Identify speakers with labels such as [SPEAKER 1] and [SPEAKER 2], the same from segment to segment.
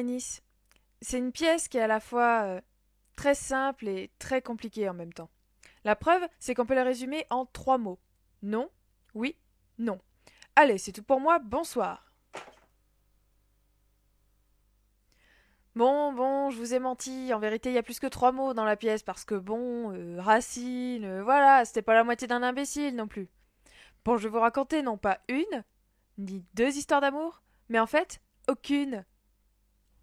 [SPEAKER 1] Bérénice. C'est une pièce qui est à la fois très simple et très compliquée en même temps. La preuve, c'est qu'on peut la résumer en 3 mots. Non, oui, non. Allez, c'est tout pour moi, bonsoir. Bon, je vous ai menti. En vérité, il y a plus que 3 mots dans la pièce parce que Racine, voilà, c'était pas la moitié d'un imbécile non plus. Bon, je vais vous raconter non pas une, ni 2 histoires d'amour, mais en fait, aucune.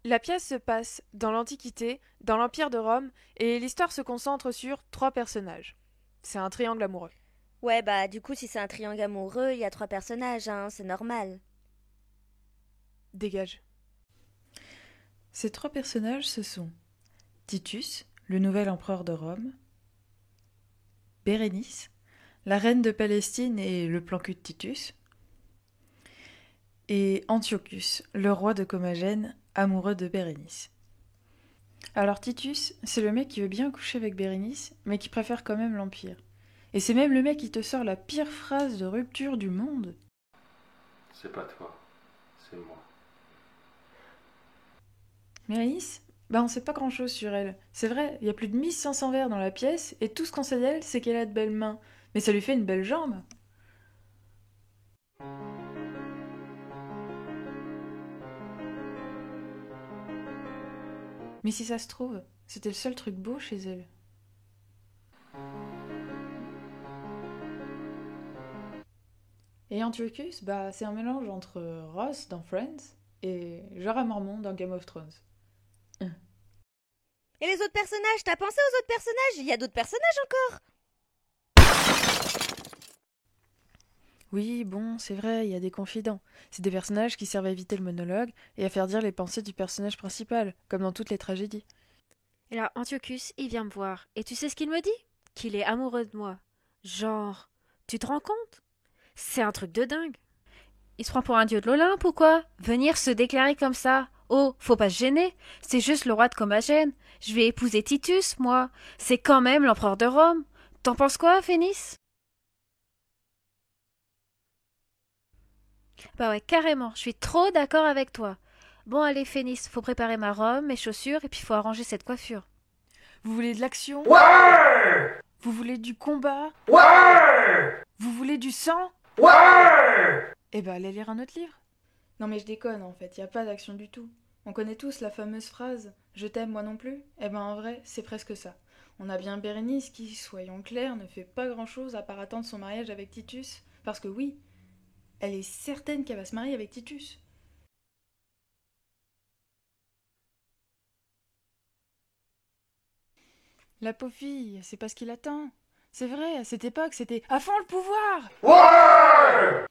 [SPEAKER 1] La pièce se passe dans l'Antiquité, dans l'Empire de Rome, et l'histoire se concentre sur 3 personnages. C'est un triangle amoureux.
[SPEAKER 2] Ouais, bah du coup, si c'est un triangle amoureux, il y a 3 personnages, hein, c'est normal.
[SPEAKER 1] Dégage. Ces 3 personnages, ce sont Titus, le nouvel empereur de Rome, Bérénice, la reine de Palestine et le plan cul de Titus, et Antiochus, le roi de Commagène, amoureux de Bérénice. Alors Titus, c'est le mec qui veut bien coucher avec Bérénice, mais qui préfère quand même l'Empire. Et c'est même le mec qui te sort la pire phrase de rupture du monde.
[SPEAKER 3] C'est pas toi, c'est moi.
[SPEAKER 1] Bérénice, bah on sait pas grand chose sur elle. C'est vrai, il y a plus de 1500 vers dans la pièce, et tout ce qu'on sait d'elle, c'est qu'elle a de belles mains. Mais ça lui fait une belle jambe. Mais si ça se trouve, c'était le seul truc beau chez elle. Et Antiochus, bah c'est un mélange entre Ross dans Friends et Jorah Mormont dans Game of Thrones.
[SPEAKER 2] Et les autres personnages, t'as pensé aux autres personnages? Il y a d'autres personnages encore.
[SPEAKER 1] Oui, bon, c'est vrai, il y a des confidents. C'est des personnages qui servent à éviter le monologue et à faire dire les pensées du personnage principal, comme dans toutes les tragédies.
[SPEAKER 4] Et là, Antiochus, il vient me voir. Et tu sais ce qu'il me dit? Qu'il est amoureux de moi. Genre, tu te rends compte? C'est un truc de dingue. Il se prend pour un dieu de l'Olympe ou quoi? Venir se déclarer comme ça? Oh, faut pas se gêner. C'est juste le roi de Commagène. Je vais épouser Titus, moi. C'est quand même l'empereur de Rome. T'en penses quoi, Phénis? Bah ouais, carrément. Je suis trop d'accord avec toi. Bon, allez, Phénis, faut préparer ma robe, mes chaussures, et puis faut arranger cette coiffure.
[SPEAKER 1] Vous voulez de l'action?
[SPEAKER 3] Ouais!
[SPEAKER 1] Vous voulez du combat?
[SPEAKER 3] Ouais!
[SPEAKER 1] Vous voulez du sang?
[SPEAKER 3] Ouais!
[SPEAKER 1] Eh ben, allez lire un autre livre. Non mais je déconne en fait, y a pas d'action du tout. On connaît tous la fameuse phrase « Je t'aime moi non plus ». Eh ben en vrai, c'est presque ça. On a bien Bérénice qui, soyons clairs, ne fait pas grand-chose à part attendre son mariage avec Titus. Parce que oui, elle est certaine qu'elle va se marier avec Titus. La pauvre fille, c'est pas ce qu'il attend. C'est vrai, à cette époque, c'était « À fond le pouvoir !»
[SPEAKER 3] Ouais!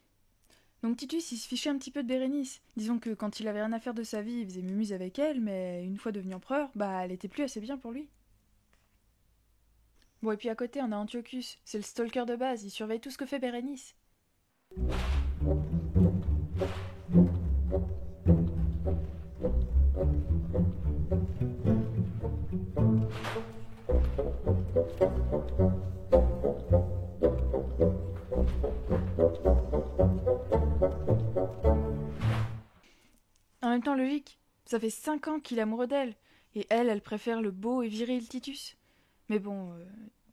[SPEAKER 1] Donc Titus, il se fichait un petit peu de Bérénice. Disons que quand il avait rien à faire de sa vie, il faisait mumuse avec elle, mais une fois devenu empereur, bah elle était plus assez bien pour lui. Bon, et puis à côté, on a Antiochus, c'est le stalker de base, il surveille tout ce que fait Bérénice. En même temps, logique, ça fait 5 ans qu'il est amoureux d'elle, et elle préfère le beau et viril Titus. Mais bon,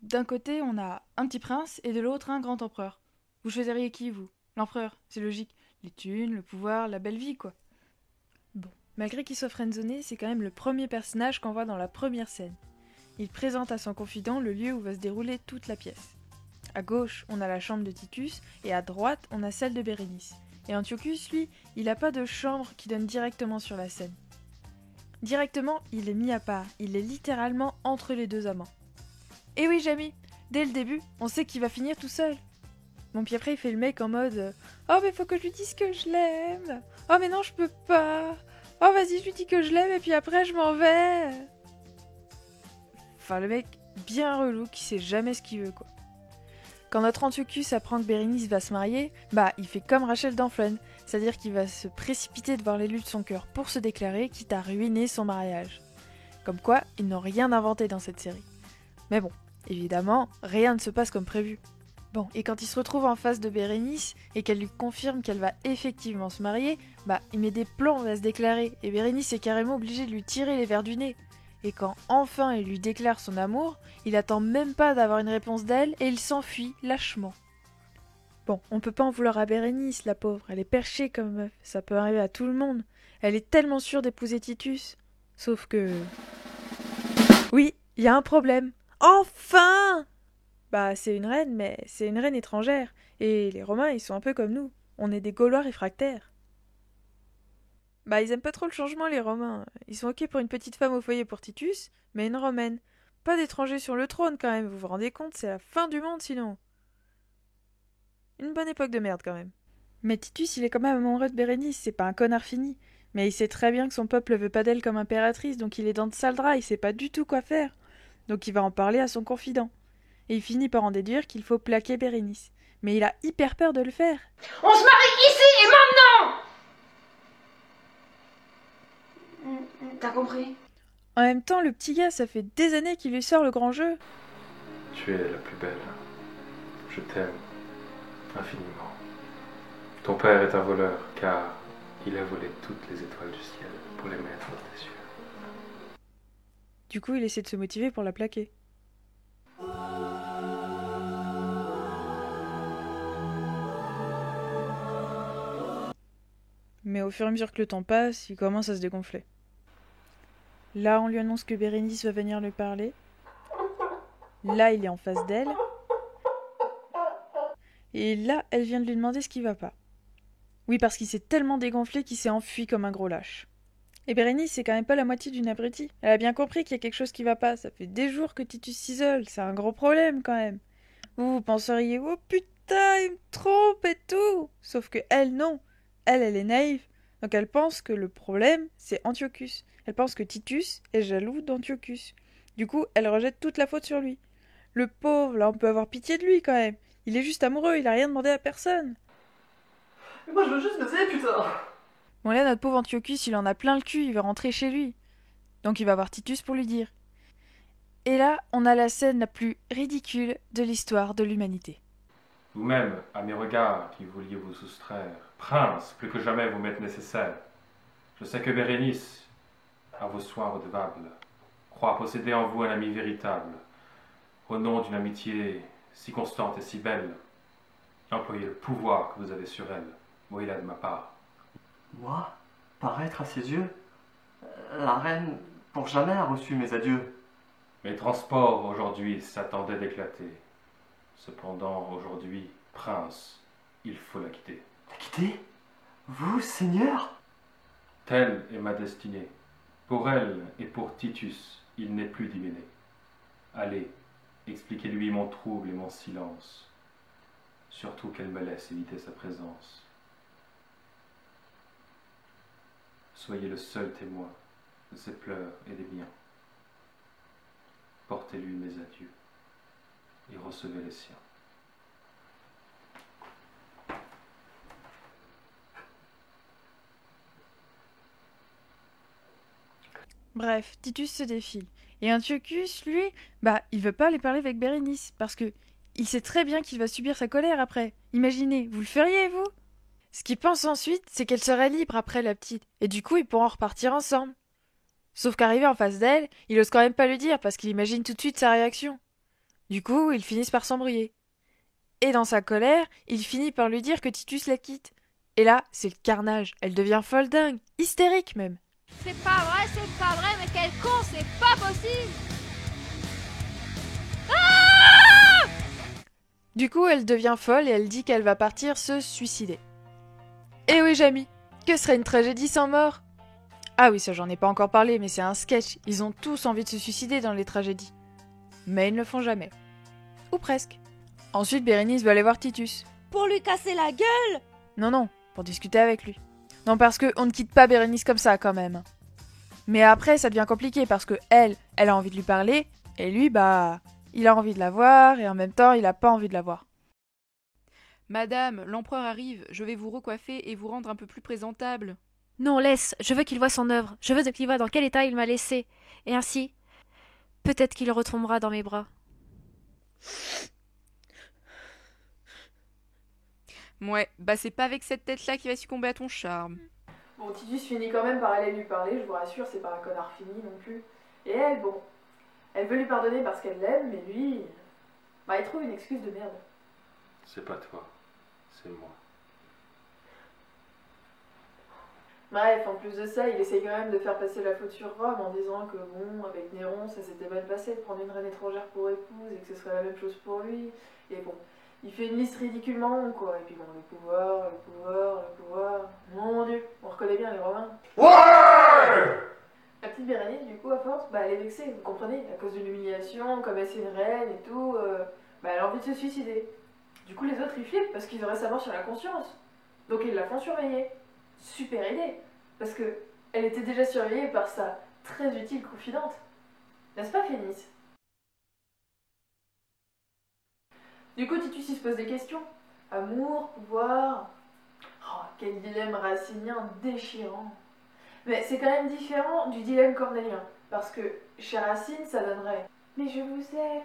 [SPEAKER 1] d'un côté, on a un petit prince, et de l'autre, un grand empereur. Vous choisiriez qui, vous? L'empereur, c'est logique. Les thunes, le pouvoir, la belle vie, quoi. Bon, malgré qu'il soit friendzoné, c'est quand même le premier personnage qu'on voit dans la première scène. Il présente à son confident le lieu où va se dérouler toute la pièce. À gauche, on a la chambre de Titus, et à droite, on a celle de Bérénice. Et Antiochus, lui, il n'a pas de chambre qui donne directement sur la scène. Directement, il est mis à part, il est littéralement entre les deux amants. Et oui, Jamie, dès le début, on sait qu'il va finir tout seul. Bon, puis après, il fait le mec en mode Oh, mais faut que je lui dise que je l'aime. Oh, mais non, je peux pas. Oh, vas-y, je lui dis que je l'aime, et puis après, je m'en vais. Enfin, le mec bien relou qui sait jamais ce qu'il veut, quoi. Quand notre Antiochus apprend que Bérénice va se marier, bah, il fait comme Rachel dans Friends, c'est-à-dire qu'il va se précipiter devant l'élu de son cœur pour se déclarer, quitte à ruiner son mariage. Comme quoi, ils n'ont rien inventé dans cette série. Mais bon, évidemment, rien ne se passe comme prévu. Bon, et quand il se retrouve en face de Bérénice et qu'elle lui confirme qu'elle va effectivement se marier, il met des plombs à se déclarer et Bérénice est carrément obligée de lui tirer les vers du nez. Et quand enfin il lui déclare son amour, il attend même pas d'avoir une réponse d'elle et il s'enfuit lâchement. Bon, on peut pas en vouloir à Bérénice, la pauvre, elle est perchée comme meuf, ça peut arriver à tout le monde. Elle est tellement sûre d'épouser Titus. Sauf que... Oui, il y a un problème. Enfin! C'est une reine, mais c'est une reine étrangère. Et les Romains, ils sont un peu comme nous. On est des Gaulois réfractaires. Ils aiment pas trop le changement, les Romains. Ils sont ok pour une petite femme au foyer pour Titus, mais une romaine. Pas d'étranger sur le trône, quand même, vous vous rendez compte, c'est la fin du monde, sinon. Une bonne époque de merde, quand même. Mais Titus, il est quand même amoureux de Bérénice, c'est pas un connard fini. Mais il sait très bien que son peuple veut pas d'elle comme impératrice, donc il est dans de sales draps, il sait pas du tout quoi faire. Donc il va en parler à son confident. Et il finit par en déduire qu'il faut plaquer Bérénice. Mais il a hyper peur de le faire.
[SPEAKER 3] On se marie ici et maintenant!
[SPEAKER 5] T'as compris?
[SPEAKER 1] En même temps, le petit gars, ça fait des années qu'il lui sort le grand jeu.
[SPEAKER 6] Tu es la plus belle. Je t'aime infiniment. Ton père est un voleur, car il a volé toutes les étoiles du ciel pour les mettre dans tes yeux.
[SPEAKER 1] Du coup, il essaie de se motiver pour la plaquer. Mais au fur et à mesure que le temps passe, il commence à se dégonfler. Là, on lui annonce que Bérénice va venir lui parler. Là, il est en face d'elle. Et là, elle vient de lui demander ce qui va pas. Oui, parce qu'il s'est tellement dégonflé qu'il s'est enfui comme un gros lâche. Et Bérénice, c'est quand même pas la moitié d'une abrutie. Elle a bien compris qu'il y a quelque chose qui va pas. Ça fait des jours que Titus s'isole. C'est un gros problème, quand même. Vous penseriez, oh putain, il me trompe et tout. Sauf que elle, non. Elle est naïve. Donc elle pense que le problème, c'est Antiochus. Elle pense que Titus est jaloux d'Antiochus. Du coup, elle rejette toute la faute sur lui. Le pauvre, là, on peut avoir pitié de lui, quand même. Il est juste amoureux, il a rien demandé à personne.
[SPEAKER 5] Mais moi je veux juste baiser, putain!
[SPEAKER 1] Bon là, notre pauvre Antiochus, il en a plein le cul, il va rentrer chez lui. Donc il va voir Titus pour lui dire. Et là, on a la scène la plus ridicule de l'histoire de l'humanité.
[SPEAKER 6] Vous-même, à mes regards qui vouliez vous soustraire, prince, plus que jamais vous m'êtes nécessaire. Je sais que Bérénice, à vos soins redevables, croit posséder en vous un ami véritable, au nom d'une amitié si constante et si belle. Employez le pouvoir que vous avez sur elle, voyez-la de ma part.
[SPEAKER 5] Moi? Paraître à ses yeux? La reine, pour jamais, a reçu mes adieux.
[SPEAKER 6] Mes transports aujourd'hui s'attendaient d'éclater. Cependant, aujourd'hui, prince, il faut la quitter.
[SPEAKER 5] La quitter? Vous, Seigneur?
[SPEAKER 6] Telle est ma destinée. Pour elle et pour Titus, il n'est plus d'hyménée. Allez, expliquez-lui mon trouble et mon silence. Surtout qu'elle me laisse éviter sa présence. Soyez le seul témoin de ses pleurs et des miens. Portez-lui mes adieux et recevez les siens.
[SPEAKER 1] Bref, Titus se défile. Et Antiochus, lui, il veut pas aller parler avec Bérénice, parce que il sait très bien qu'il va subir sa colère après. Imaginez, vous le feriez, vous? Ce qu'il pense ensuite, c'est qu'elle serait libre après la petite, et du coup ils pourront repartir ensemble. Sauf qu'arrivé en face d'elle, il ose quand même pas lui dire, parce qu'il imagine tout de suite sa réaction. Du coup, ils finissent par s'embrouiller. Et dans sa colère, il finit par lui dire que Titus la quitte. Et là, c'est le carnage, elle devient folle dingue, hystérique même.
[SPEAKER 7] C'est pas vrai, mais quel con, c'est pas possible!
[SPEAKER 1] Du coup, elle devient folle et elle dit qu'elle va partir se suicider. Eh oui, Jamy, que serait une tragédie sans mort? Ah oui, ça j'en ai pas encore parlé, mais c'est un sketch. Ils ont tous envie de se suicider dans les tragédies. Mais ils ne le font jamais. Ou presque. Ensuite, Bérénice va aller voir Titus.
[SPEAKER 2] Pour lui casser la gueule?
[SPEAKER 1] Non, pour discuter avec lui. Non, parce que on ne quitte pas Bérénice comme ça, quand même. Mais après, ça devient compliqué, parce que elle a envie de lui parler, et lui, il a envie de la voir, et en même temps, il a pas envie de la voir.
[SPEAKER 8] Madame, l'empereur arrive, je vais vous recoiffer et vous rendre un peu plus présentable.
[SPEAKER 4] Non, laisse, je veux qu'il voie son œuvre, je veux qu'il voie dans quel état il m'a laissé. Et ainsi, peut-être qu'il retombera dans mes bras.
[SPEAKER 8] Ouais, bah c'est pas avec cette tête-là qu'il va succomber à ton charme.
[SPEAKER 1] Bon, Titus finit quand même par aller lui parler, je vous rassure, c'est pas un connard fini non plus. Et elle, bon, elle veut lui pardonner parce qu'elle l'aime, mais lui, bah il trouve une excuse de merde.
[SPEAKER 6] C'est pas toi, c'est moi.
[SPEAKER 1] Bref, en plus de ça, il essaye quand même de faire passer la faute sur Rome en disant que bon, avec Néron, ça s'était mal passé de prendre une reine étrangère pour épouse et que ce serait la même chose pour lui. Et bon, il fait une liste ridiculement longue, quoi. Et puis bon, le pouvoir, le pouvoir, le pouvoir... Mon Dieu, on reconnaît bien les Romains.
[SPEAKER 6] Ouais!
[SPEAKER 1] La petite Bérénice, du coup, à force, bah elle est vexée, vous comprenez, à cause de l'humiliation, comme elle c'est une reine et tout, bah elle a envie de se suicider. Du coup, les autres, ils flippent parce qu'ils auraient sa mort sur la conscience. Donc ils la font surveiller. Super idée, parce que elle était déjà surveillée par sa très utile confidente. N'est-ce pas, Phénice? Du coup, Titus il se pose des questions. Amour, pouvoir... Oh, quel dilemme racinien déchirant. Mais c'est quand même différent du dilemme cornélien, parce que chez Racine, ça donnerait « Mais je vous aime.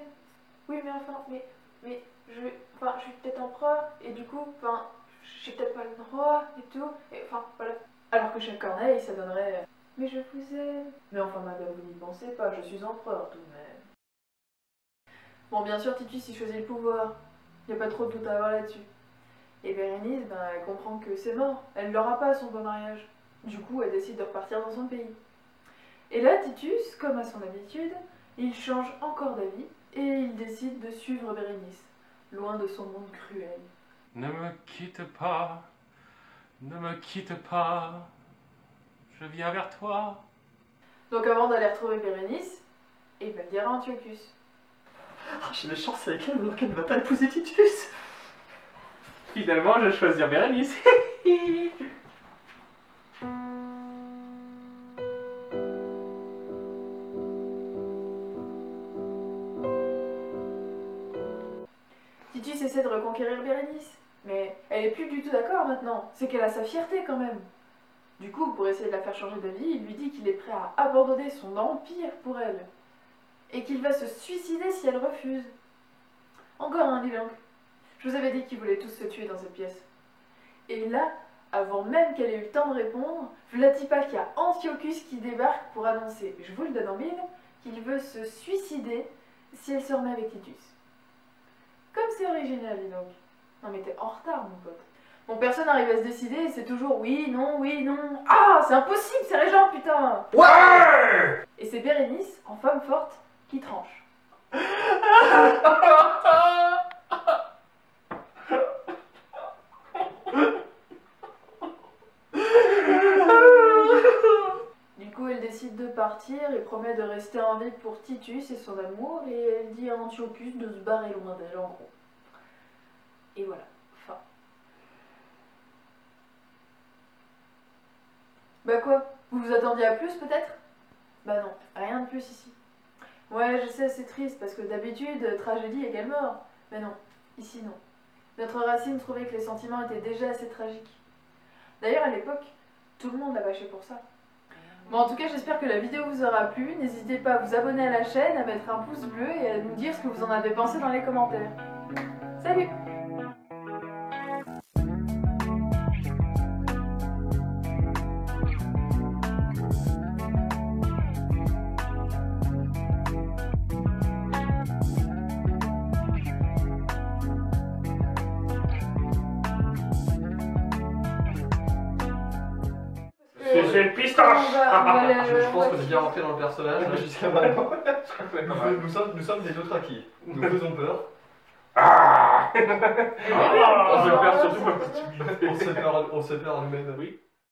[SPEAKER 1] Oui, mais enfin, mais je suis peut-être empereur, et du coup, enfin... j'ai peut-être pas le droit et tout, et enfin voilà. Alors que chez Corneille, ça donnerait mais je vous aime. Mais enfin, madame, vous n'y pensez pas, je suis empereur tout de même. Bon, bien sûr, Titus il choisit le pouvoir. Y a pas trop de doute à avoir là-dessus. Et Bérénice, ben, elle comprend que c'est mort. Elle l'aura pas son beau mariage. Du coup, elle décide de repartir dans son pays. Et là, Titus, comme à son habitude, il change encore d'avis et il décide de suivre Bérénice, loin de son monde cruel.
[SPEAKER 6] Ne me quitte pas, ne me quitte pas, je viens vers toi.
[SPEAKER 1] Donc avant d'aller retrouver Bérénice, il va le dire à Antiochus.
[SPEAKER 5] Ah, j'ai des chances avec elle, alors qu'elle ne va pas épouser Titus.
[SPEAKER 6] Finalement, je vais choisir Bérénice.
[SPEAKER 1] Titus essaie de reconquérir Bérénice, mais elle est plus du tout d'accord maintenant. C'est qu'elle a sa fierté quand même. Du coup, pour essayer de la faire changer d'avis, il lui dit qu'il est prêt à abandonner son empire pour elle. Et qu'il va se suicider si elle refuse. Encore un, dis donc. Je vous avais dit qu'ils voulaient tous se tuer dans cette pièce. Et là, avant même qu'elle ait eu le temps de répondre, Vlatipa qu'il y a Antiochus qui débarque pour annoncer, je vous le donne en mille, qu'il veut se suicider si elle se remet avec Titus. Comme c'est original, dis donc. Non mais t'es en retard, mon pote. Bon, personne n'arrive à se décider et c'est toujours oui, non, oui, non. Ah, c'est impossible, c'est Régent, putain.
[SPEAKER 6] Ouais!
[SPEAKER 1] Et c'est Bérénice, en femme forte, qui tranche. Du coup, elle décide de partir et promet de rester en vie pour Titus et son amour, et elle dit à Antiochus de se barrer loin d'elle, en gros. Et voilà, fin. Bah quoi? Vous vous attendiez à plus, peut-être? Bah non, rien de plus ici. Ouais, je sais, c'est triste, parce que d'habitude, tragédie égale mort. Mais non, ici non. Notre Racine trouvait que les sentiments étaient déjà assez tragiques. D'ailleurs, à l'époque, tout le monde l'a bâché pour ça. Bon, en tout cas, j'espère que la vidéo vous aura plu. N'hésitez pas à vous abonner à la chaîne, à mettre un pouce bleu et à nous dire ce que vous en avez pensé dans les commentaires. Salut!
[SPEAKER 6] C'est une pistache!
[SPEAKER 5] Je pense que j'ai bien rentré dans le personnage, là, jusqu'à maintenant. Nous sommes des Dothraki. Nous faisons peur.
[SPEAKER 6] Ah! Je perds surtout ma petite timidité.
[SPEAKER 5] On se perd en nous-mêmes.
[SPEAKER 6] Oui.